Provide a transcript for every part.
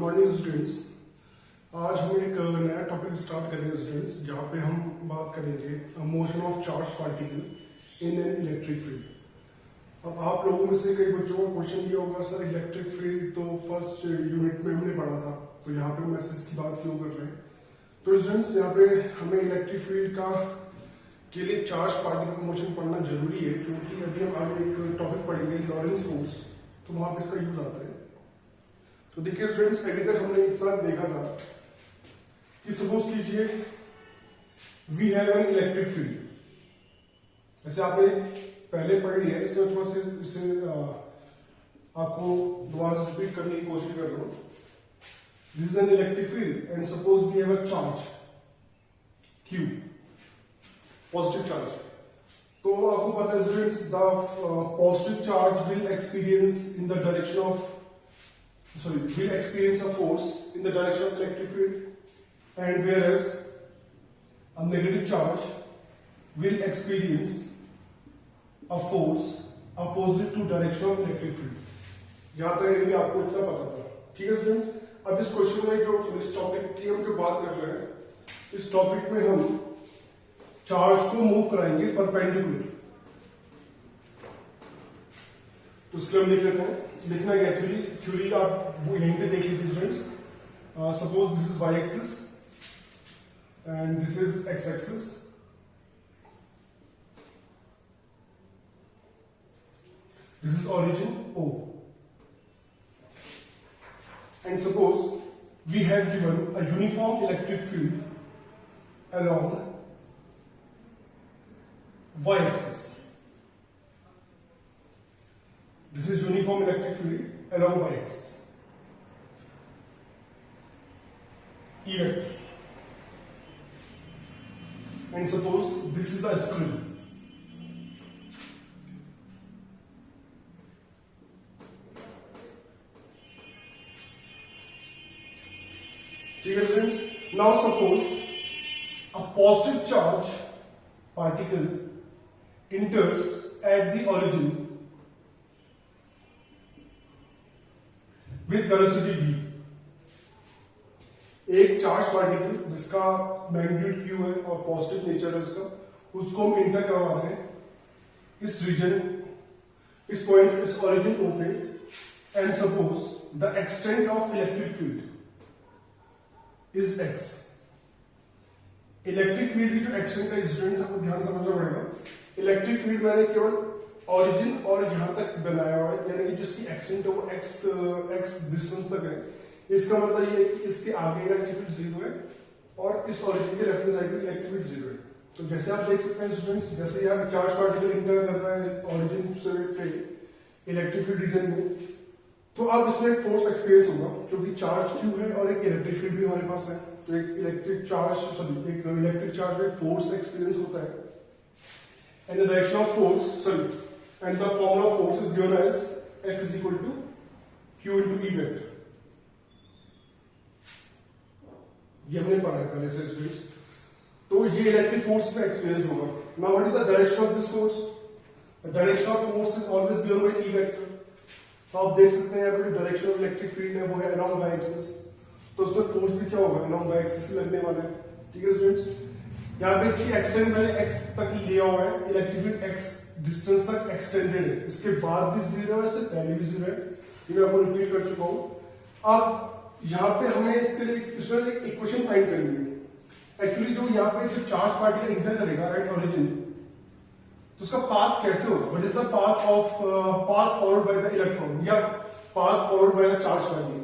Morning students. आज हम एक नया टॉपिक स्टार्ट करेंगे स्टूडेंट्स, जहाँ पे हम बात करेंगे motion of charge particle in an electric field. अब आप लोगों में से कई बच्चों को क्वेश्चन दिया होगा, सर इलेक्ट्रिक फील्ड तो फर्स्ट यूनिट में हमने पढ़ा था, तो यहाँ पे हम इसकी बात क्यों कर रहे हैं। तो स्टूडेंट्स यहाँ पे हमें इलेक्ट्रिक फील्ड के लिए चार्ज पार्टिकल का मोशन पढ़ना जरूरी है, क्योंकि अभी हम आगे एक टॉपिक पढ़ेंगे लॉरेंस फोर्स, तो वहां पे इसका यूज आता है। तो देखिए स्टूडेंट्स, अभी तक हमने इतना देखा था कि सपोज कीजिए we have an electric field, जैसे आपने पहले पढ़ लिया, इसमें थोड़ा सा इसे आपको दोबारा से रिपीट करने की कोशिश कर रहा हूं। This is an electric field and suppose we have a charge Q, positive charge. तो आपको पता है students, the positive charge will experience in the direction of will experience a force in the direction of electric field, and whereas a negative charge will experience a force opposite to direction of electric field. यहां तक भी आपको इतना पता था, ठीक है students. अब इस क्वेश्चन में जो इस टॉपिक की हम जो बात कर रहे हैं, इस टॉपिक में हम चार्ज को मूव कराएंगे परपेंडिकुलर। तो उसके हम लिख लेते हैं, लिखना क्या थ्योरी आप वो यहीं पे देख लीजिए students. Suppose this is Y axis and this is X axis. This is origin O, and suppose we have given a uniform electric field along y axis. This is uniform electric field along y axis. E vector. And suppose this is a screw. Now suppose a positive charge particle enters at the origin with velocity v। एक charge particle जिसका magnitude q है और positive nature है उसको हम inter करवा रहे हैं इस रीजन, इस पॉइंट, इस ओरिजिन O पे। And suppose the extent of electric field is x। Electric field की जो एक्सटेंट है स्टूडेंट्स, आपको ध्यान समझना पड़ेगा। इलेक्ट्रिक फील्ड मैंने केवल ओरिजिन और यहां तक बनाया हुआ है, यानी कि जिसकी एक्सटेंट है वो x डिस्टेंस तक है। इसका मतलब ये है कि इसके आगे इलेक्ट्रिक फील्ड जीरो है और इस ओरिजिन के लेफ्ट हैंड साइड में इलेक्ट्रिक फील्ड जीरो है। तो जैसे आप देख सकते हैं स्टूडेंट्स, जैसे यहाँ चार्ज पार्टिकल इंटर कर रहा है ओरिजिन से इलेक्ट्रिक फील्ड रीजन में, तो अब इसमें एक फोर्स एक्सपीरियंस होगा, क्योंकि चार्ज Q है और एक इलेक्ट्रिक फील्ड भी हमारे पास है। तो एक इलेक्ट्रिक चार्ज में फोर्स एक्सपीरियंस होता है। And the direction of force, and the formula of force is given as F is equal to Q into E vector. ये हमने पढ़ा है पहले से स्टूडेंट्स। तो ये इलेक्ट्रिक फोर्स में एक्सपीरियंस होगा। Now what is the direction of this force? The direction of force is always given by E vector. तो आप देख सकते हैं यहाँ पे डायरेक्शन ऑफ इलेक्ट्रिक फील्ड है वो है along y axis, तो उसमें फोर्स भी क्या होगा, along y axis से लगने वाला है, ठीक है स्टूडेंट्स। यहाँ पे इसकी एक्सटेंड मैंने x तक लिया हुआ है, इलेक्ट्रिक फील्ड x डिस्टेंस तक एक्सटेंडेड है, इसके बाद भी जीरो है, इससे पहले भी जीरो है, ये मैं आपको रिपीट कर चुका हूं। अब यहाँ पे हमें इसके लिए एक इक्वेशन फाइंड करनी है। एक्चुअली जो यहाँ पे जो चार्ज पार्टिकल इंटर करेगा राइट ओरिजिन, तो उसका पाथ कैसे होगा, what is the path followed by the electron या path followed by the charge particle.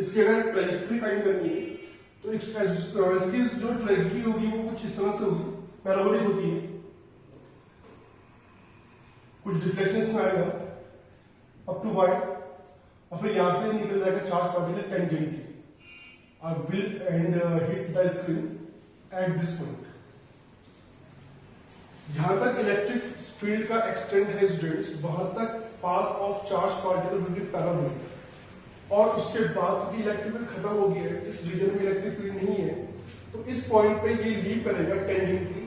इसकी अगर ट्रेजेक्टरी फाइंड करनी है तो इसकी जो ट्रेजेक्टरी होगी वो कुछ इस तरह से होगी, पैराबोलिक होती है, कुछ डिफ्लेक्शन में आएगा अप टू y, और फिर यहां से निकल जाएगा चार्ज पार्टिकल टेंजेंटली और will and hit the screen at this point. जहां तक इलेक्ट्रिक फील्ड का एक्सटेंट है स्टूडेंट्स, वहां तक path of charge particle will be parabolic, और उसके बाद क्योंकि इलेक्ट्रिक फील्ड खत्म हो गया है, इस रीजन में इलेक्ट्रिक फील्ड नहीं है, तो इस पॉइंट पे ये लीड करेगा टेंजेंटली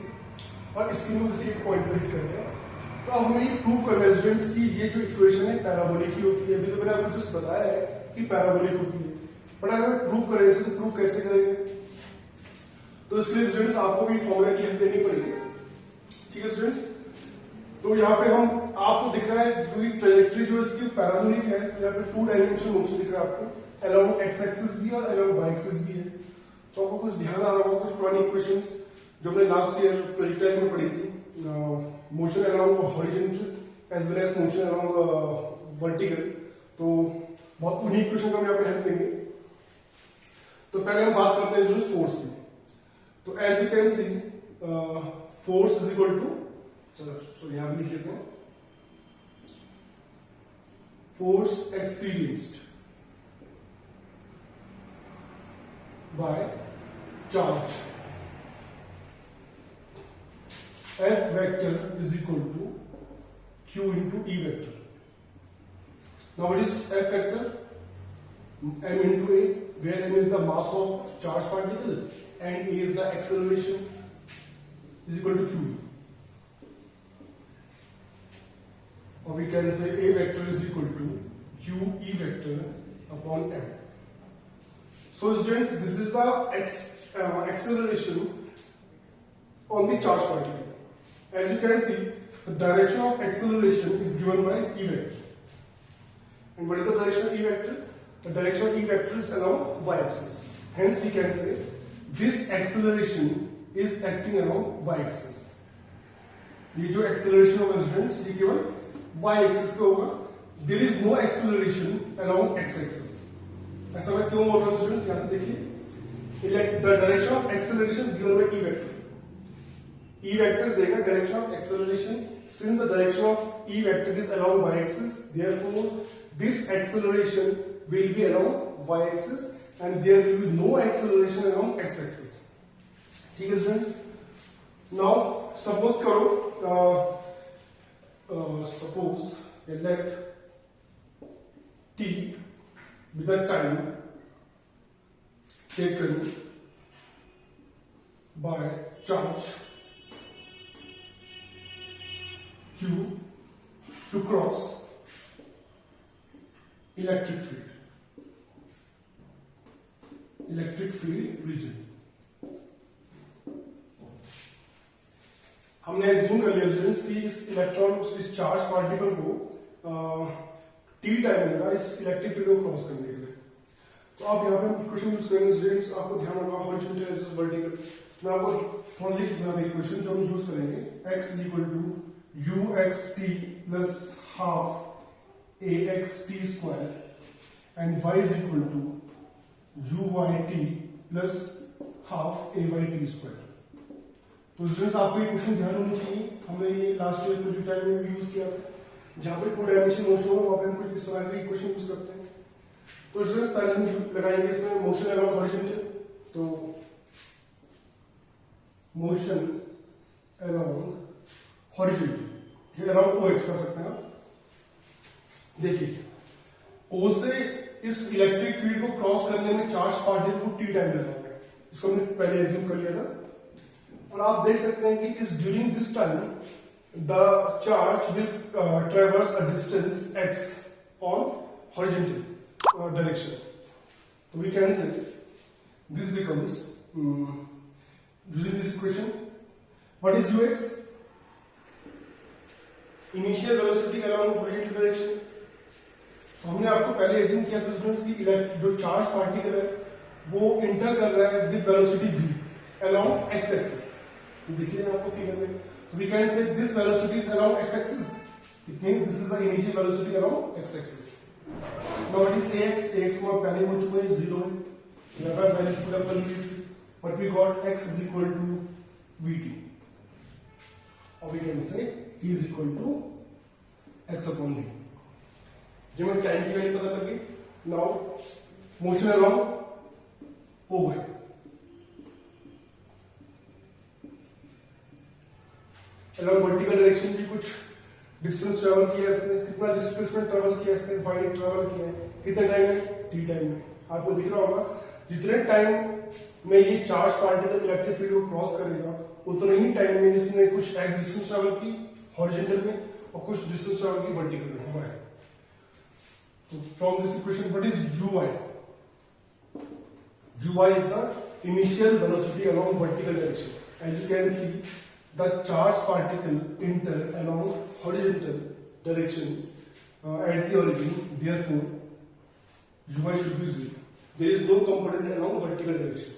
और स्क्रीन में किसी एक पॉइंट पे हिट करेगा। तो अब हमें ये प्रूव करना है स्टूडेंट्स की ये जो इक्वेशन है पैराबोलिक ही होती है। अभी तो मैंने आपको जस्ट बताया है कि पैराबोलिक होती है, बट अगर प्रूफ करेंगे तो प्रूफ कैसे करेंगे? तो इसके लिए स्टूडेंट्स आपको भी फॉर्मूला की हेल्प लेनी पड़ेगी। ठीक है स्टूडेंट्स, तो यहाँ पे हम आपको दिख रहा है पूरी ट्रेजेक्ट्री जो इसकी पैराबोलिक है, यहाँ पे 2 डायमेंशनल मोशन दिख रहा है आपको, अलोंग एक्स एक्सिस भी और अलोंग वाई एक्सिस भी है। तो आपको कुछ ध्यान आ रहा होगा कुछ पुरानी इक्वेशंस जो हमने लास्ट ईयर ट्रेजेक्ट्री में पढ़ी थी, motion along horizontal as well as motion along vertical. तो बहुत उन्हीं इक्वेशन का हम यहाँ पे हेल्प लेंगे। तो पहले हम बात करते हैं जो फोर्स की। तो as you can see force is equal to, चलो सो यहां भी लिख लेते हैं, force experienced by charge F vector is equal to Q into E vector. Now what is F vector? M into A, where M is the mass of charged particle and A is the acceleration, is equal to Q. Or we can say A vector is equal to Q E vector upon M. So students, this is the acceleration on the charged particle. As you can see, the direction of acceleration is given by E vector. And what is the direction of E vector? The direction of E vector is along y-axis. Hence, we can say this acceleration is acting along y-axis. ये जो acceleration होगा students, ये केवल y-axis पे होगा. There is no acceleration along x-axis. ऐसा मैं क्यों बोल रहा हूँ students? यहाँ से देखिए, the direction of acceleration is given by E vector. E vector देगा direction of acceleration. Since the direction of E vector is along y-axis, therefore this acceleration will be along y-axis and there will be no acceleration along x-axis. ठीक है student? Now suppose करो, suppose let t be the time taken by charge Q to cross electric field region. हमने assume कर लिया students कि इस electron इस charge particle को टी टाइम मिलेगा इस इलेक्ट्रिक फील्ड को क्रॉस करने के लिए। तो आप यहाँ पे इक्वेशन यूज करेंगे स्टूडेंट्स, आपको ध्यान होगा हॉरिजॉन्टल वर्सेस वर्टिकल। मैं आपको थोड़ा लिख दूंगा इक्वेशन जो हम यूज करेंगे, x is equal to uxt plus half axt square and y is equal to uyt plus half ayt square। तो स्टूडेंट्स आपको ये क्वेश्चन ध्यान होनी चाहिए, हमने ये लास्ट ईयर प्रोजेक्ट टाइम में भी यूज किया था, जहां पे 2 डायमेंशन मोशन हो वहां पे हम कुछ इस तरह के इक्वेशन यूज करते हैं। तो स्टूडेंट्स पहले हम लगाएंगे इसमें मोशन अलोंग हॉरिजॉन्टल। तो मोशन अलोंग हॉरिजॉन्टल, ये अराउंड ओ एक्स कर सकते हैं आप। देखिए ओ से इस इलेक्ट्रिक फील्ड को क्रॉस करने में चार्ज पार्टिकल को टी टाइम लगता है, इसको हमने पहले एज्यूम कर लिया था। और आप देख सकते हैं कि इस during this time the charge will traverse a distance x on horizontal direction. तो we can say this becomes using this equation, what is ux? Initial velocity along horizontal direction. तो हमने आपको पहले एज्यूम किया था स्टूडेंट्स कि जो charge particle है वो इंटर कर रहा है with velocity v along x axis. तो देखिए आपको फिगर में, तो we can say this velocity is along x axis, it means this is the initial velocity along x axis. Now it is ax को पहले हो चुका है 0 है, यहां पर वैल्यू पुट अप कर लीजिए, but we got x is equal to vt और we can say t is equal to x upon v। जब हमें टाइम की वैल्यू पता लग गई, now motion along O Y. Along vertical direction भी कुछ डिस्टेंस ट्रेवल किया इसने, कितना डिस्प्लेसमेंट ट्रेवल किया इसने, वाई ट्रेवल किया है, कितने टाइम में? टी टाइम में। आपको दिख रहा होगा जितने टाइम में ये चार्ज पार्टिकल इलेक्ट्रिक फील्ड को क्रॉस करेगा उतने ही टाइम में इसने कुछ एक्स डिस्टेंस ट्रेवल की हॉरिजॉन्टल में और कुछ डिस्टेंस ट्रेवल की वर्टिकल में। तो from this equation what is ui? uy is the initial velocity along vertical direction. As you can see, the charged particle enter along horizontal direction at the origin. Therefore, uy should be 0. There is no component along vertical direction.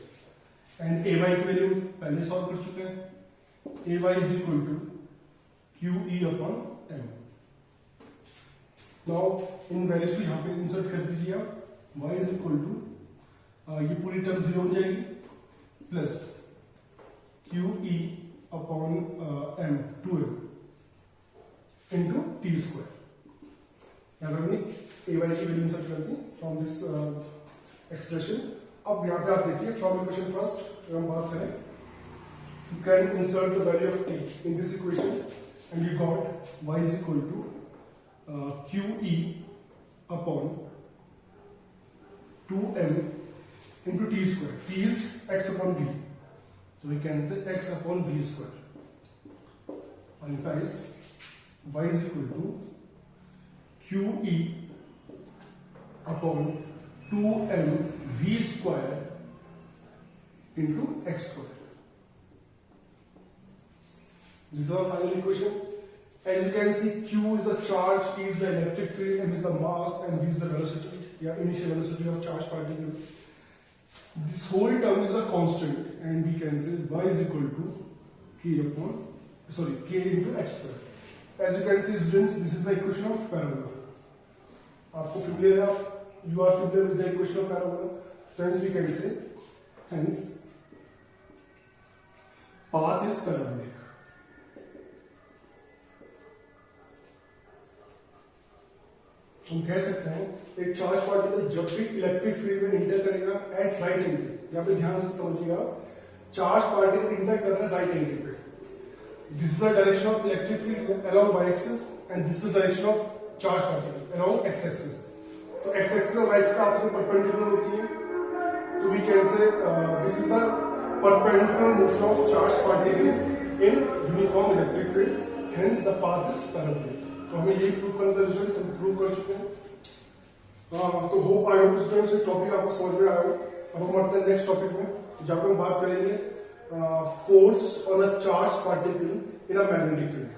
And ay की value पहले solve कर चुके हैं. ay is equal to qe upon m. Now in values को यहाँ पे insert कर दीजिए आप. y is equal to ये पूरी टर्म 0 हो जाएगी plus qe upon m 2m into t square. यहाँ पर हमने ay की वैल्यू इंसर्ट कर दी फ्रॉम दिस एक्सप्रेशन. अब यहाँ पे आप देखिए फ्रॉम इक्वेशन फर्स्ट हम बात करें, you can insert the value of t in this equation and you got y is equal to qe upon 2m into t square. T is x upon v, so we can say x upon v square. And guys, y is equal to qe upon 2m v square into x square. This is our final equation. As you can see, q is the charge, t is the electric field, m is the mass, and v is the velocity, initial velocity of charged particle. This whole term is a constant, and we can say y is equal to k into x square. As you can see, students, this is the equation of parabola. आपको familiar है, you are familiar with the equation of parabola. Hence we can say, hence path is parabolic. हम कह सकते हैं एक charge particle जब भी electric field में इंटर करेगा एट राइट एंगल, यहाँ पे ध्यान से समझिएगा, चार्ज पार्टिकल इंटर कर रहा है राइट एंगल पे. This is the direction of electric field along Y axis and this is the direction of charge particle along X axis. तो एक्स एक्सिस और वाई एक्सिस आपस में परपेंडिकुलर होती है, तो we can say this is the perpendicular motion of charge particle in uniform electric field, hence the path is parallel. तो हमें यही प्रूव करना था, स्टूडेंट्स हम प्रूव कर चुके हैं. तो होप आई होप स्टूडेंट्स ये टॉपिक आपको समझ में आया हो. अब हम बढ़ते हैं नेक्स्ट टॉपिक में, जहां पे हम बात करेंगे force on a charge particle in a magnetic field.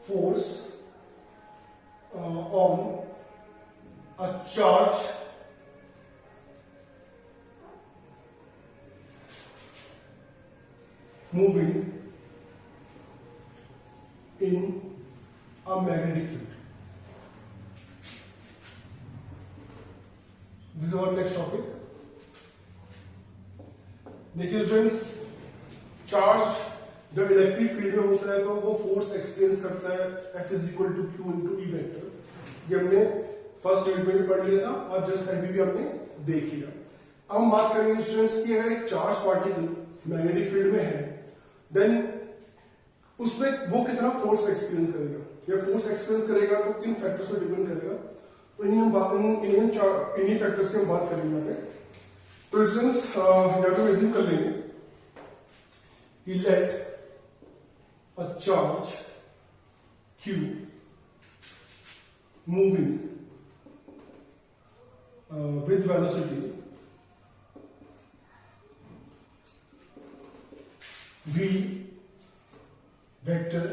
Force on a charge moving in a magnetic field. This is our next topic. देखिए स्टूडेंट्स, चार्ज जब इलेक्ट्रिक फील्ड में होता है तो वो फोर्स एक्सपीरियंस करता है F is equal to Q into E vector. ये हमने फर्स्ट यूनिट में भी पढ़ लिया था और जस्ट अभी भी हमने देख लिया. अब हम बात करेंगे स्टूडेंट्स की अगर एक चार्ज पार्टिकल मैग्नेटिक फील्ड में है, देन उसमें वो कितना फोर्स एक्सपीरियंस करेगा. या फोर्स एक्सपीरियंस करेगा तो किन फैक्टर्स पर डिपेंड करेगा, तो इन्हीं फैक्टर्स की हम बात करेंगे यहाँ पे. तो स्टूडेंट्स यहाँ पे एज्यूम कर लेंगे कि late a charge q moving with velocity v vector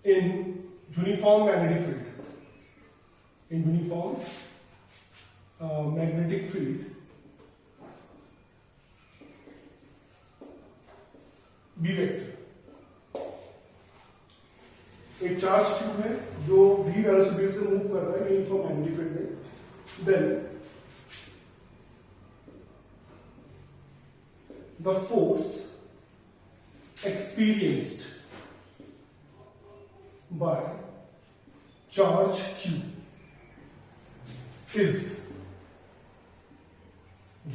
in uniform magnetic field. In uniform magnetic field, B vector. एक चार्ज क्यू है जो v वेलोसिटी से मूव कर रहा है यूनिफॉर्म मैग्नेटिक फील्ड में. Then the force experienced by charge Q is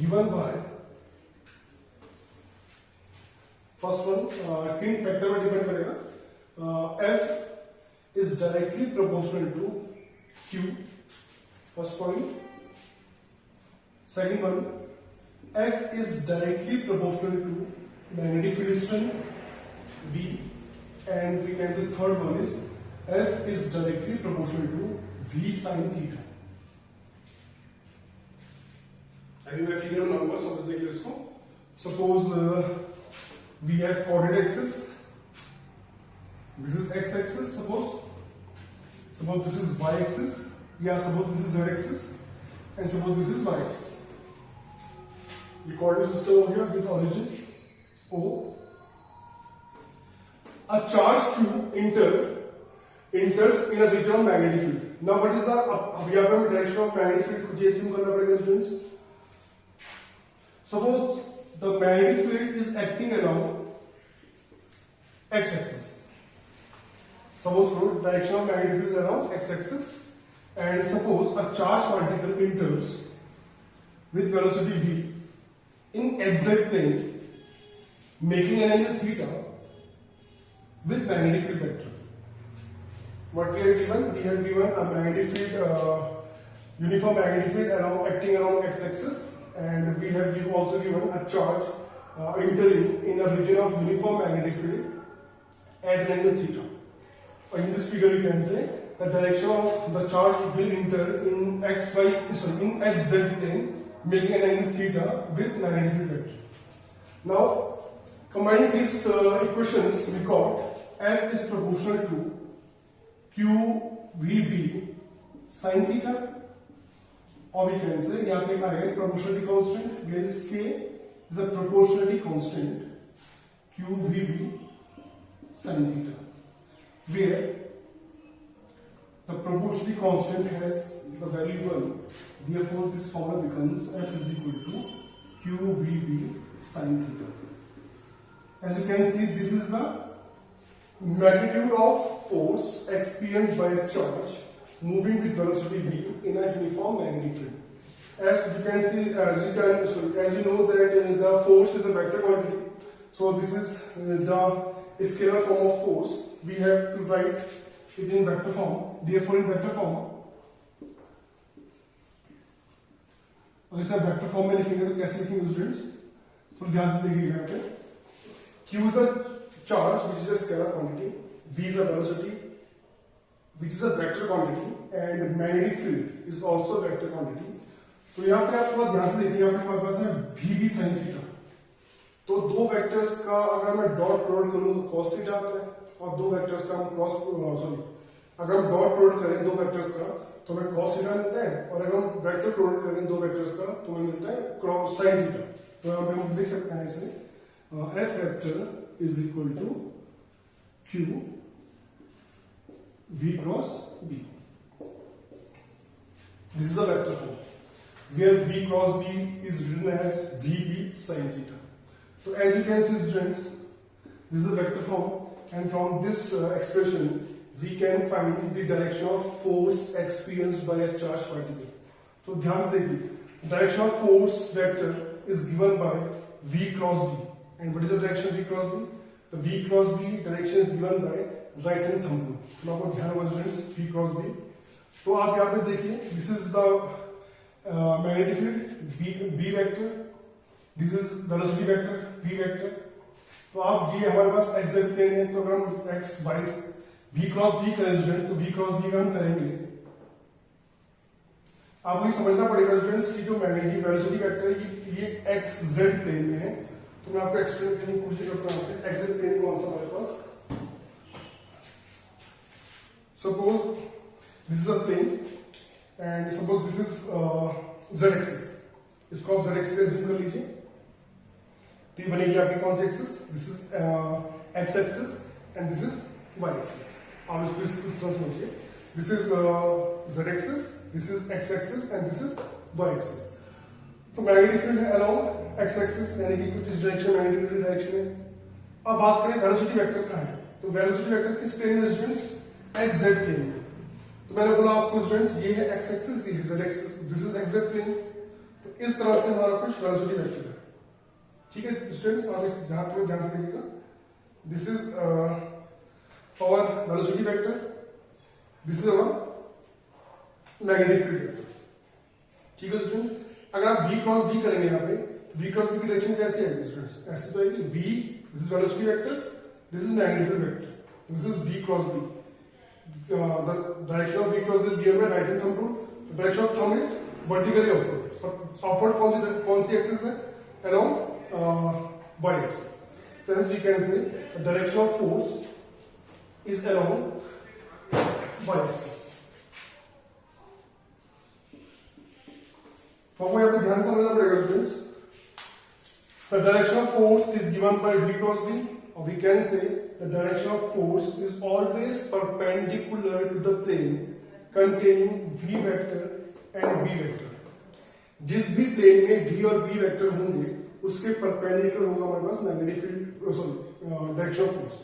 given by first one किन factor में डिपेंड करेगा, F is directly proportional to Q, first point. Second one, F is directly proportional to magnetic field strength B, and we can say third one is F is directly proportional to V sin theta. अभी मैं figure बनाऊंगा, समझ देखिए इसको. Suppose we have coordinate axis. This is x axis. Suppose this is y axis. Yeah, suppose this is z axis, and suppose this is y axis. The coordinate system over here with origin O. A charge Q enters in a region of magnetic field. Now what is the अब यहाँ पे हमें direction of magnetic field खुद ही assume करना पड़ेगा students. Suppose the magnetic field is acting along x-axis. Suppose direction of magnetic field is along x-axis, and suppose a charged particle enters with velocity v in xz plane, making an angle theta with magnetic field vector. What we have given? We have given a magnetic field, uniform magnetic field acting along x-axis, and we have also given a charge entering in a region of uniform magnetic field at an angle theta. In this figure, you can say the direction of the charge will enter in in xz plane, making an angle theta with magnetic field vector. Now, combining these equations, we got F is proportional to QVB sin theta, or we can say यहाँ पे आएगा proportionality constant, where is K is a proportionality constant QVB sin theta, where the proportionality constant has the value 1. Therefore, this formula becomes F is equal to QVB sin theta. As you can see, this is the magnitude of force experienced by a charge moving with velocity v in a uniform magnetic field. As you can see, as you know that the force is a vector quantity. So this is the scalar form of force. We have to write it in vector form. Therefore, in vector form, अगर इसे vector form में लिखेंगे तो कैसे लिखेंगे students? थोड़ा ध्यान से देखिएगा यहाँ पे. Q is a charge which is a scalar quantity, V is a velocity which is a vector quantity, and magnetic field is also a vector quantity. तो यहाँ पे आप थोड़ा ध्यान से देखिए, यहाँ पे हमारे पास है VB sin थीटा. तो दो वेक्टर्स का अगर मैं डॉट प्रोडक्ट करूँ तो cos थीटा आता है, और दो वेक्टर्स का हम अगर हम डॉट प्रोडक्ट करें दो वेक्टर्स का तो हमें cos थीटा मिलता है, और अगर हम वेक्टर प्रोडक्ट करें दो वेक्टर्स का तो हमें मिलता है sin थीटा. तो यहाँ पे हम लिख सकते हैं इसे F vector is equal to Q V cross B. This is the vector form where V cross B is written as VB sin theta. So as you can see students, this is the vector form, and from this expression we can find the direction of force experienced by a charged particle. So ध्यान से देखिए, direction of force vector is given by V cross B. And what is the direction V cross B? The V cross B direction is given by right hand thumb rule. तो आपको ध्यान होगा students, V cross B. तो आप यहाँ पे देखिए, this is the magnetic field B vector, this is velocity vector V vector. तो आप ये हमारे पास xz प्लेन है, तो अगर हम x y V cross B करें स्टूडेंट, तो V cross B का हम करेंगे, आपको ये समझना पड़ेगा स्टूडेंट्स कि जो मैग्नेटिक वेलोसिटी वेक्टर है ये xz प्लेन में है. तो मैं आपको एक्सप्लेन करने की कोशिश करता हूँ कि एक्स प्लेन कौन सा हमारे पास. Suppose this is a plane and suppose this is z axis. इसको आप z एक्सिस एज्यूम कर लीजिए. तो ये बनेगी आपकी कौन सी axis? This is x axis and this is y axis. आप इसको इस तरह समझिए, this is z axis, this is x axis and this is y axis. तो मैग्नेटिक फील्ड है अलोंग x एक्सिस, यानी कि कुछ इस डायरेक्शन मैग्नेटिक फील्ड डायरेक्शन है. अब बात करें वेलोसिटी वेक्टर कहाँ है, तो वेलोसिटी वेक्टर किस प्लेन में स्टूडेंट्स? xz प्लेन में. तो मैंने बोला आपको स्टूडेंट्स ये है x एक्सिस, ये है z axis, this is xz plane. तो इस तरह से हमारा कुछ वेलोसिटी वेक्टर है. ठीक है स्टूडेंट्स, आप इस ध्यान से देखिएगा. This is our velocity vector. This is our magnetic field vector. ठीक है स्टूडेंट्स, अगर आप v क्रॉस b करेंगे यहाँ पे, v क्रॉस b की डायरेक्शन कैसी आएगी स्टूडेंट्स? ऐसे तो आएगी v, this is velocity vector, this is magnetic field vector, this is v cross b. The direction of v cross b is given by right hand thumb rule. The direction of thumb is vertically upward. But upward कौन सी axis है? Along y axis. So hence we can say the direction of force is along y axis. तो आपको यहाँ पे ध्यान समझना पड़ेगा students. The direction of force is given by v cross b, or we can say the direction of force is always perpendicular to the plane containing v vector and b vector. जिस भी plane में v और b vector होंगे उसके perpendicular होगा हमारे पास magnetic field, sorry direction of force.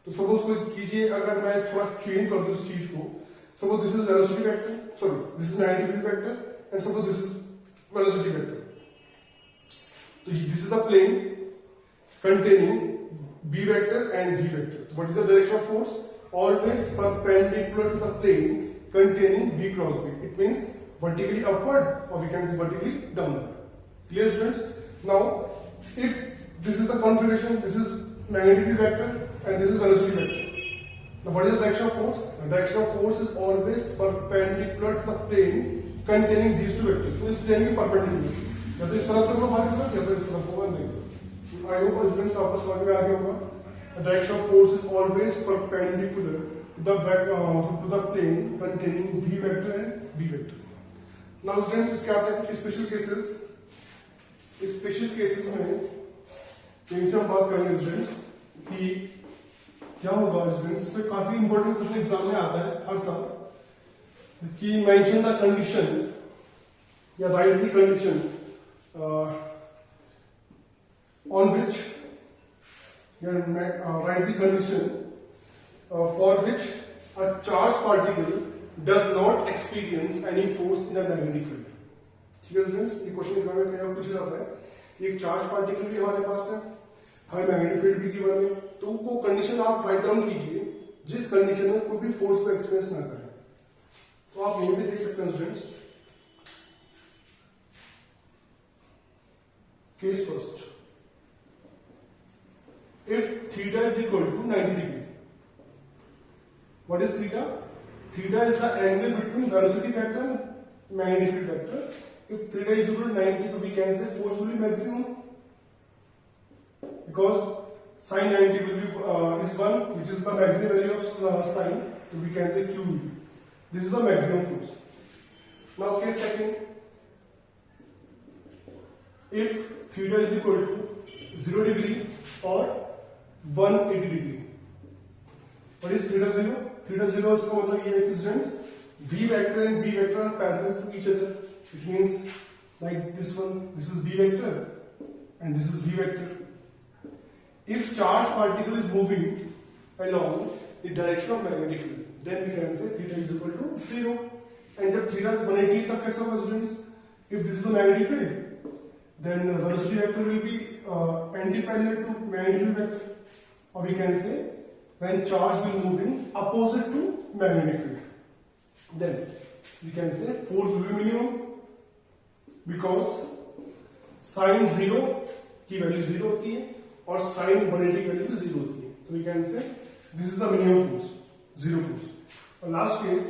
तो सपोज को कीजिए, अगर मैं थोड़ा चेंज कर दूं इस चीज को, suppose this is velocity vector, sorry this is magnetic field vector, and suppose this is velocity vector. तो this is the plane containing b vector and v vector. What is the direction of force? Always perpendicular to the plane containing v cross b. It means vertically upward, or we can say vertically downward. Clear students? Now, if this is the configuration, this is magnetic field vector and this is velocity vector. Now, what is the direction of force? The direction of force is always perpendicular to the plane containing these two vectors. तो इस plane के perpendicular. या तो इस तरह से होगा बात करो, या तो इस तरफ होगा नहीं. I hope students आपको समझ में आ गया होगा. The direction of force is always perpendicular to the plane containing v vector and b vector. Now students, इसके आते हैं स्पेशल केसेस. स्पेशल केसेस में इनसे हम बात करेंगे स्टूडेंट्स कि क्या होगा स्टूडेंट्स. इसमें काफी इंपॉर्टेंट क्वेश्चन एग्जाम में आता है हर साल कि मेंशन द कंडीशन या right the condition on which write the condition for which a charged particle does not experience any force in a magnetic field. ठीक है स्टूडेंट्स, ये क्वेश्चन एग्जाम में कई बार पूछा जाता है. एक चार्ज पार्टिकल भी हमारे पास है, हमें मैग्नेटिक फील्ड भी गिवन है, तो वो कंडीशन आप राइट डाउन कीजिए जिस कंडीशन में कोई भी फोर्स को एक्सपीरियंस ना करे. तो आप यहीं पे देख सकते हैं students. Case first, if theta is equal to 90 degree. What is theta? Theta is the angle between velocity vector and magnetic field vector. If theta is equal to 90, so we can say force will be maximum, because sin 90 will be is 1, which is the maximum value of sin. So we can say q. This is the maximum force. Now case second, if theta is equal to 0 degree or 180 degree. What is theta 0? Theta 0 इसका मतलब ये है कि students v vector and b vector are parallel to each other, which means like this one, this is b vector and this is v vector. If charged particle is moving along the direction of magnetic field, then we can say theta is equal to 0. And जब theta is 180 तब कैसा होगा students? If this is the magnetic field, then velocity vector will be anti-parallel to magnetic field vector. Or we can say when charge will move in opposite to magnetic field, then we can say force will be minimum, because sin 0 की value 0 होती है और sin 180 की value भी 0 होती है. तो we can say this is the minimum force, 0 force. और last case,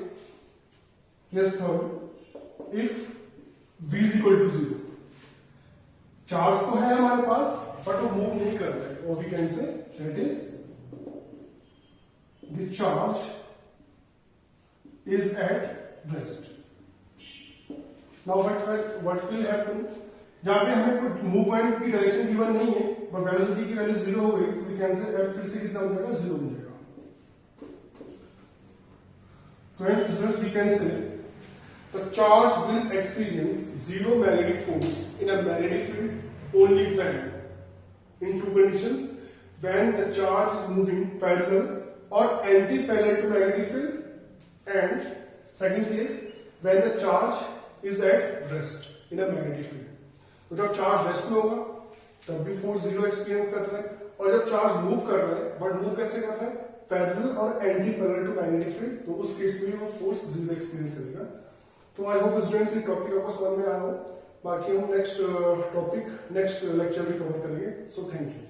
case third, if v is equal to 0, charge तो है हमारे पास बट वो मूव नहीं कर रहा है, और we can say that is the charge is at rest. Now what will happen, जहां पे हमें कोई मूवमेंट की डायरेक्शन गिवन नहीं है बट वेलोसिटी की वैल्यू 0 हो गई, तो वी कैन से एफ फिर से कितना हो जाएगा, 0 हो जाएगा. तो students we can say the charge will experience zero magnetic force in a magnetic field only when, in two conditions, when the charge is moving parallel or anti-parallel to magnetic field, and second case, when the charge is at rest in a magnetic field. तो जब charge rest में होगा तब भी force zero experience कर रहा है। और जब चार्ज मूव कर रहा है, बट मूव कैसे कर रहा है, पैरेलल और anti parallel to magnetic field, तो उस केस में वो फोर्स जीरो एक्सपीरियंस करेगा। तो आई होप स्टूडेंट्स ये टॉपिक आपको समझ में आया हो। बाकी हम नेक्स्ट टॉपिक नेक्स्ट लेक्चर में कवर करेंगे। So thank you.